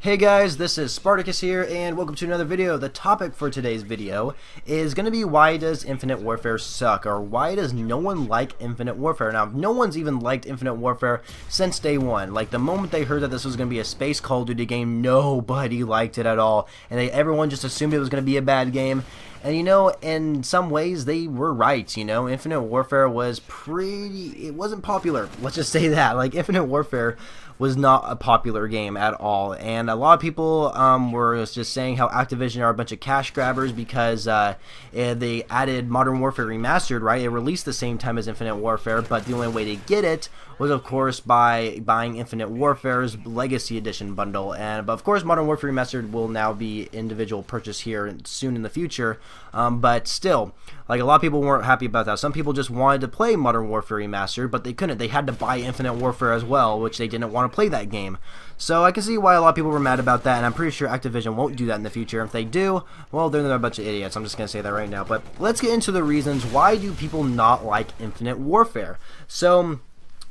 Hey guys, this is Spartacus here, and welcome to another video. The topic for today's video is going to be why does Infinite Warfare suck, or why does no one like Infinite Warfare? Now, no one's even liked Infinite Warfare since day one. Like, the moment they heard that this was going to be a space Call of Duty game, nobody liked it at all, and everyone just assumed it was going to be a bad game. And you know, in some ways they were right, you know. Infinite Warfare was it wasn't popular. Let's just say that. Like, Infinite Warfare was not a popular game at all, and a lot of people were just saying how Activision are a bunch of cash grabbers because they added Modern Warfare Remastered, right? It released the same time as Infinite Warfare, but the only way to get it was, of course, by buying Infinite Warfare's Legacy Edition bundle. But of course, Modern Warfare Remastered will now be individual purchase here soon in the future. But still, like, a lot of people weren't happy about that. Some people just wanted to play Modern Warfare Remastered, but they couldn't. They had to buy Infinite Warfare as well, which they didn't want to play that game. So I can see why a lot of people were mad about that, and I'm pretty sure Activision won't do that in the future. If they do, well, they're a bunch of idiots. I'm just going to say that right now. But let's get into the reasons why do people not like Infinite Warfare. So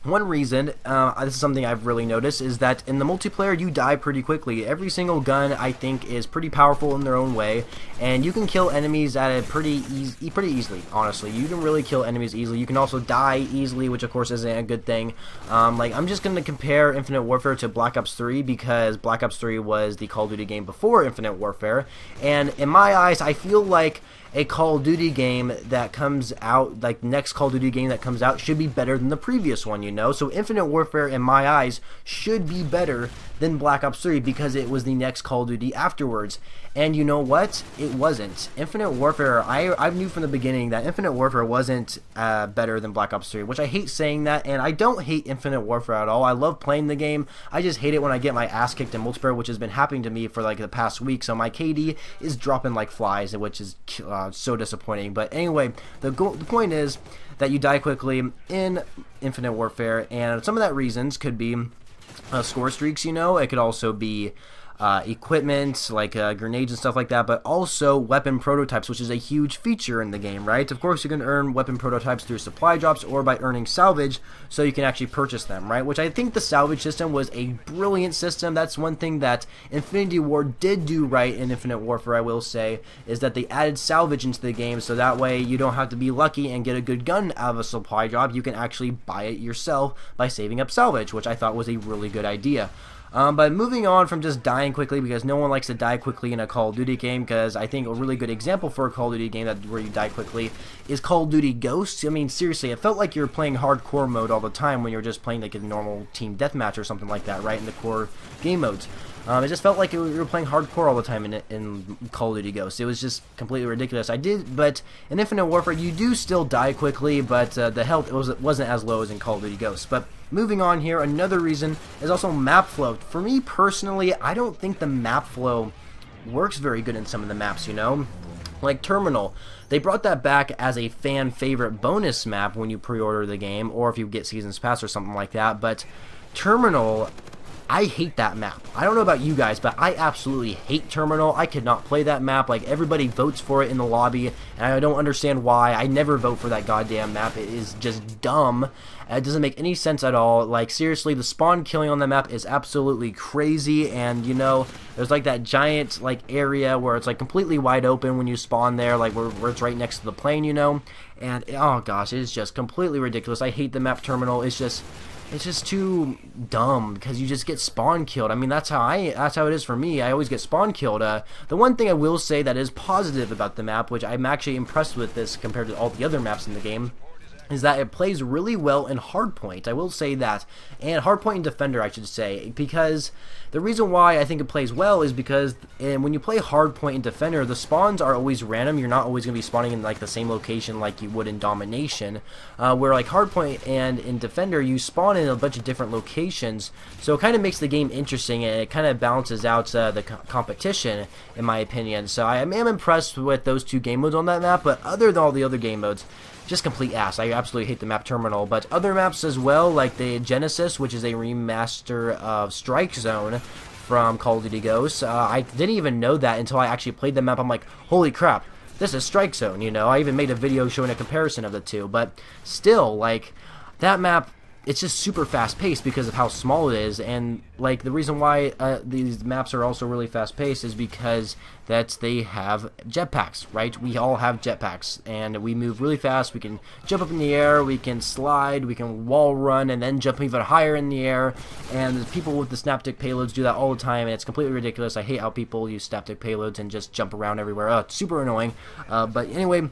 one reason, this is something I've really noticed, is that in the multiplayer you die pretty quickly. Every single gun, I think, is pretty powerful in their own way, and you can kill enemies at a pretty easily, honestly. You can really kill enemies easily. You can also die easily, which of course isn't a good thing. Like, I'm just going to compare Infinite Warfare to Black Ops 3 because Black Ops 3 was the Call of Duty game before Infinite Warfare, and in my eyes, I feel like a Call of Duty game that comes out, like next Call of Duty game that comes out, should be better than the previous one, you know? So Infinite Warfare, in my eyes, should be better than Black Ops 3 because it was the next Call of Duty afterwards. And you know what? It wasn't. Infinite Warfare, I knew from the beginning that Infinite Warfare wasn't better than Black Ops 3, which I hate saying that, and I don't hate Infinite Warfare at all. I love playing the game. I just hate it when I get my ass kicked in multiplayer, which has been happening to me for like the past week. So my KD is dropping like flies, which is so disappointing. But anyway, the point is that you die quickly in Infinite Warfare, and some of that reasons could be score streaks, you know. It could also be equipment like grenades and stuff like that, but also weapon prototypes, which is a huge feature in the game, right? Of course, you can earn weapon prototypes through supply drops or by earning salvage, so you can actually purchase them, right? Which I think the salvage system was a brilliant system. That's one thing that Infinity Ward did do right in Infinite Warfare, I will say, is that they added salvage into the game, so that way you don't have to be lucky and get a good gun out of a supply drop. You can actually buy it yourself by saving up salvage, which I thought was a really good idea. But moving on from just dying quickly, because no one likes to die quickly in a Call of Duty game, because I think a really good example for a Call of Duty game where you die quickly is Call of Duty Ghosts. I mean, seriously, it felt like you were playing hardcore mode all the time when you were just playing like a normal team deathmatch or something like that, right, in the core game modes. It just felt like you were playing hardcore all the time in Call of Duty Ghosts. It was just completely ridiculous. But in Infinite Warfare, you do still die quickly, but the health wasn't as low as in Call of Duty Ghosts. But moving on here, another reason is also map flow. For me personally, I don't think the map flow works very good in some of the maps, you know? Like Terminal, they brought that back as a fan favorite bonus map when you pre-order the game, or if you get Seasons Pass or something like that. But Terminal, I hate that map. I don't know about you guys, but I absolutely hate Terminal. I could not play that map. Like, everybody votes for it in the lobby, and I don't understand why. I never vote for that goddamn map. It is just dumb. It doesn't make any sense at all. Like, seriously, the spawn killing on the map is absolutely crazy, and, you know, there's, like, that giant, like, area where it's, like, completely wide open when you spawn there, like, where it's right next to the plane, you know, and, oh, gosh, it is just completely ridiculous. I hate the map Terminal. It's just too dumb because you just get spawn killed. I mean, that's how it is for me. I always get spawn killed. The one thing I will say that is positive about the map, which I'm actually impressed with this compared to all the other maps in the game, is that it plays really well in Hardpoint. I will say that. And Hardpoint and Defender, I should say, because the reason why I think it plays well is because when you play Hardpoint and Defender, the spawns are always random. You're not always going to be spawning in like the same location like you would in Domination, where like Hardpoint and in Defender, you spawn in a bunch of different locations, so it kind of makes the game interesting, and it kind of balances out the competition, in my opinion. So I am impressed with those two game modes on that map, but other than all the other game modes, just complete ass. I absolutely hate the map Terminal, but other maps as well, like the Genesis, which is a remaster of Strike Zone from Call of Duty Ghosts. I didn't even know that until I actually played the map. I'm like, holy crap, this is Strike Zone, you know? I even made a video showing a comparison of the two, but still, like, that map it's just super fast paced because of how small it is. And like the reason why these maps are also really fast paced is because they have jetpacks, right? We all have jetpacks and we move really fast. We can jump up in the air, we can slide, we can wall run, and then jump even higher in the air. And people with the snaptic payloads do that all the time, and it's completely ridiculous. I hate how people use snaptic payloads and just jump around everywhere. It's super annoying. But anyway,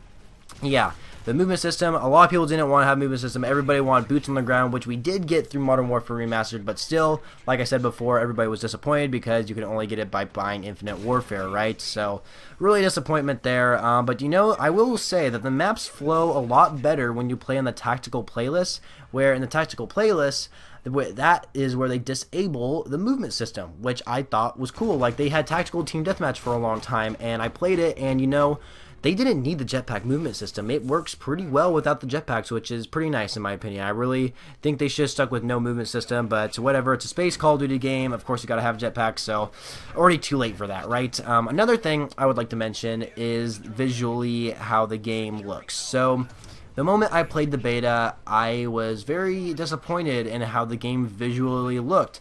yeah, the movement system, a lot of people didn't want to have movement system. Everybody wanted boots on the ground, which we did get through Modern Warfare Remastered, but still, like I said before, everybody was disappointed because you could only get it by buying Infinite Warfare, right? So, really disappointment there. But you know, I will say that the maps flow a lot better when you play in the tactical playlist, where in the tactical playlist, that is where they disable the movement system, which I thought was cool. Like, they had tactical team deathmatch for a long time, and I played it, and you know, they didn't need the jetpack movement system. It works pretty well without the jetpacks, which is pretty nice in my opinion. I really think they should have stuck with no movement system, but whatever. It's a space Call of Duty game. Of course, you gotta have jetpacks, so already too late for that, right? Another thing I would like to mention is visually how the game looks. So, the moment I played the beta, I was very disappointed in how the game visually looked.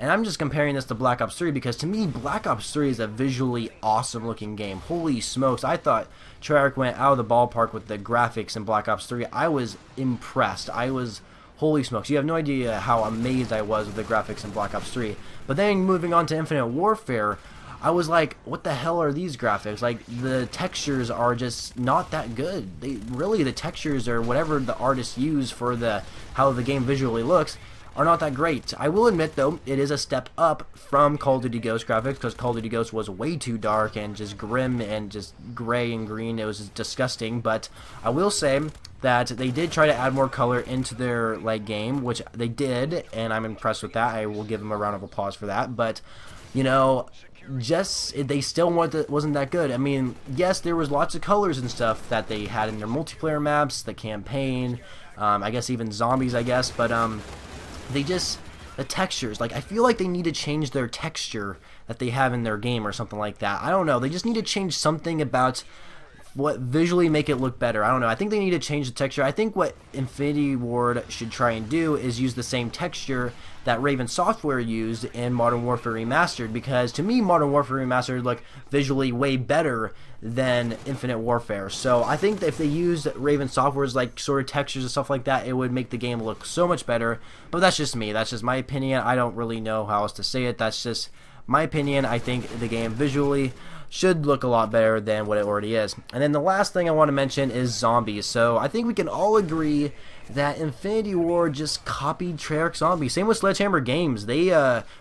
And I'm just comparing this to Black Ops 3 because to me, Black Ops 3 is a visually awesome looking game. Holy smokes, I thought Treyarch went out of the ballpark with the graphics in Black Ops 3. I was impressed. Holy smokes, you have no idea how amazed I was with the graphics in Black Ops 3. But then moving on to Infinite Warfare, I was like, what the hell are these graphics? Like, the textures are just not that good. The textures or whatever the artists use for how the game visually looks are not that great. I will admit, though, it is a step up from Call of Duty Ghost graphics, because Call of Duty Ghost was way too dark and just grim and just gray and green. It was just disgusting. But I will say that they did try to add more color into their game, which they did, and I'm impressed with that. I will give them a round of applause for that. But you know, they still wasn't that good. I mean, yes, there was lots of colors and stuff that they had in their multiplayer maps, the campaign, I guess even zombies, but the textures, I feel like they need to change their texture that they have in their game or something like that. I don't know, they just need to change something about what visually make it look better. I don't know, I think they need to change the texture. I think what Infinity Ward should try and do is use the same texture that Raven Software used in Modern Warfare Remastered, because to me Modern Warfare Remastered looked visually way better than Infinite Warfare. So I think that if they used Raven Software's sort of textures and stuff like that, it would make the game look so much better. But that's just me, that's just my opinion. I don't really know how else to say it. That's just my opinion. I think the game visually should look a lot better than what it already is. And then the last thing I want to mention is zombies. So I think we can all agree that Infinity Ward just copied Treyarch Zombies. Same with Sledgehammer Games. They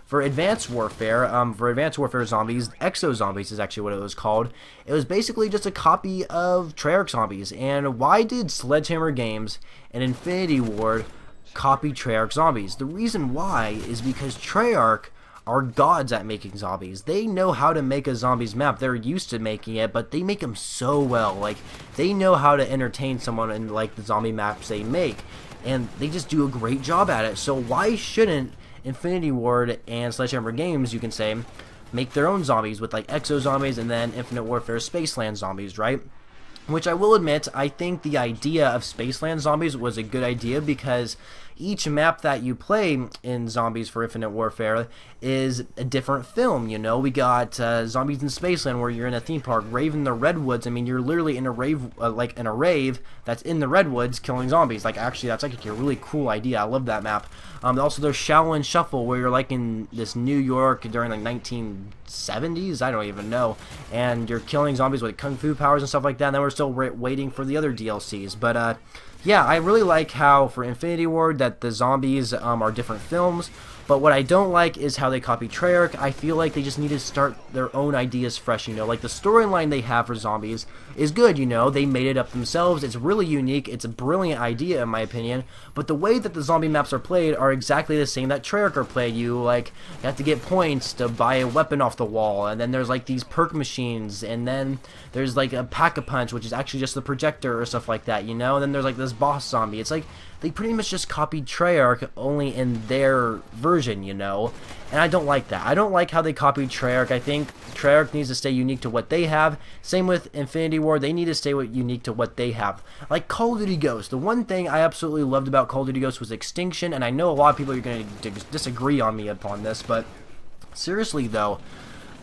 for Advanced Warfare Zombies, Exo Zombies is actually what it was called. It was basically just a copy of Treyarch Zombies. And why did Sledgehammer Games and Infinity Ward copy Treyarch Zombies? The reason why is because Treyarch are gods at making zombies. They know how to make a zombies map. They're used to making it, but they make them so well. They know how to entertain someone in the zombie maps they make, and they just do a great job at it. So why shouldn't Infinity Ward and Sledgehammer Games, you can say, make their own zombies with Exo Zombies and then Infinite Warfare Spaceland Zombies, right? Which I will admit, I think the idea of Spaceland Zombies was a good idea, because each map that you play in Zombies for Infinite Warfare is a different film, you know? We got Zombies in Spaceland, where you're in a theme park. Rave in the Redwoods, I mean, you're literally in a rave, in a rave that's in the Redwoods killing zombies. Actually, that's a really cool idea. I love that map. Also, there's Shaolin Shuffle, where you're in this New York during 1970s, I don't even know, and you're killing zombies with kung fu powers and stuff like that. And then we're still waiting for the other DLCs. But yeah, I really like how for Infinity Ward that the zombies are different films. But what I don't like is how they copy Treyarch. I feel like they just need to start their own ideas fresh, you know? The storyline they have for zombies is good, you know? They made it up themselves. It's really unique. It's a brilliant idea, in my opinion. But the way that the zombie maps are played are exactly the same that Treyarch are played. You have to get points to buy a weapon off the wall. And then there's, these perk machines. And then there's, a Pack-a-Punch, which is actually just the projector or stuff like that, you know? And then there's, this boss zombie. It's they pretty much just copied Treyarch only in their version, you know, and I don't like that. I don't like how they copied Treyarch. I think Treyarch needs to stay unique to what they have. Same with Infinity Ward, they need to stay unique to what they have. Like Call of Duty Ghosts, the one thing I absolutely loved about Call of Duty Ghosts was Extinction, and I know a lot of people are going to disagree on me upon this, but seriously though,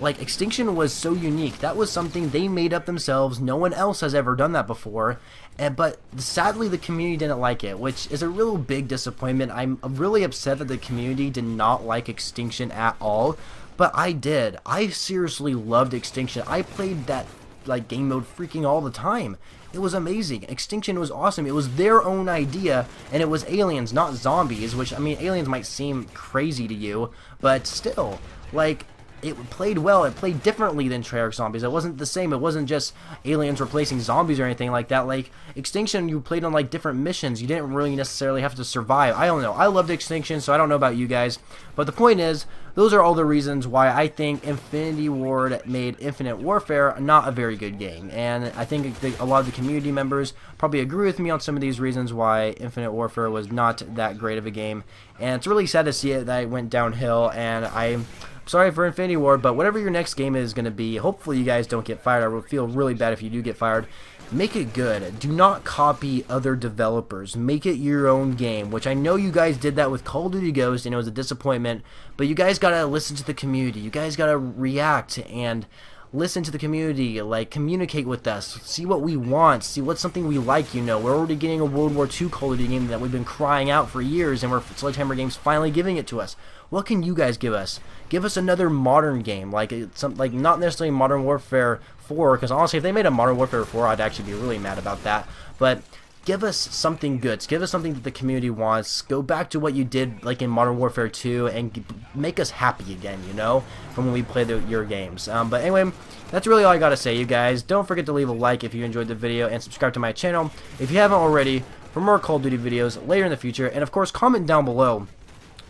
like, Extinction was so unique. That was something they made up themselves. No one else has ever done that before. But sadly, the community didn't like it, which is a real big disappointment. I'm really upset that the community did not like Extinction at all. But I did. I seriously loved Extinction. I played that, like, game mode freaking all the time. It was amazing. Extinction was awesome. It was their own idea, and it was aliens, not zombies, which, I mean, aliens might seem crazy to you, but still, like, it played well. It played differently than Treyarch Zombies. It wasn't the same. It wasn't just aliens replacing zombies or anything like that. Like, Extinction, you played on, like, different missions. You didn't really necessarily have to survive. I don't know. I loved Extinction, so I don't know about you guys. But the point is, those are all the reasons why I think Infinity Ward made Infinite Warfare not a very good game. And I think a lot of the community members probably agree with me on some of these reasons why Infinite Warfare was not that great of a game. And it's really sad to see it that it went downhill, and I'm sorry for Infinity Ward, but whatever your next game is going to be, hopefully you guys don't get fired. I will feel really bad if you do get fired. Make it good. Do not copy other developers. Make it your own game, which I know you guys did that with Call of Duty Ghost, and it was a disappointment, but you guys got to listen to the community. You guys got to react and listen to the community, like, communicate with us, see what we want, see what's something we like, you know. We're already getting a World War II Call of Duty game that we've been crying out for years, and Sledgehammer Games finally giving it to us. What can you guys give us? Give us another modern game, like not necessarily Modern Warfare 4, because honestly, if they made a Modern Warfare 4, I'd actually be really mad about that, but give us something good. Give us something that the community wants. Go back to what you did, like in Modern Warfare 2, and make us happy again, you know, from when we play your games. But anyway, that's really all I gotta say, you guys. Don't forget to leave a like if you enjoyed the video, and subscribe to my channel if you haven't already for more Call of Duty videos later in the future. And of course, comment down below,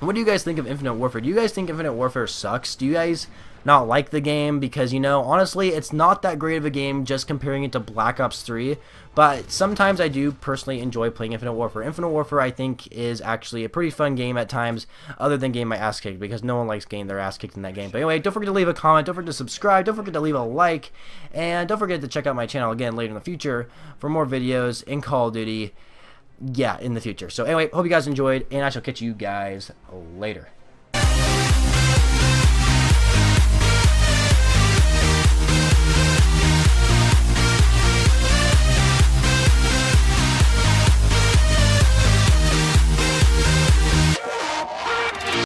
what do you guys think of Infinite Warfare? Do you guys think Infinite Warfare sucks? Do you guys not like the game? Because, you know, honestly, it's not that great of a game just comparing it to Black Ops 3, but sometimes I do personally enjoy playing Infinite Warfare. Infinite Warfare, I think, is actually a pretty fun game at times, other than getting my ass kicked, because no one likes getting their ass kicked in that game. But anyway, don't forget to leave a comment, don't forget to subscribe, don't forget to leave a like, and don't forget to check out my channel again later in the future for more videos in Call of Duty, yeah, in the future. So anyway, hope you guys enjoyed, and I shall catch you guys later.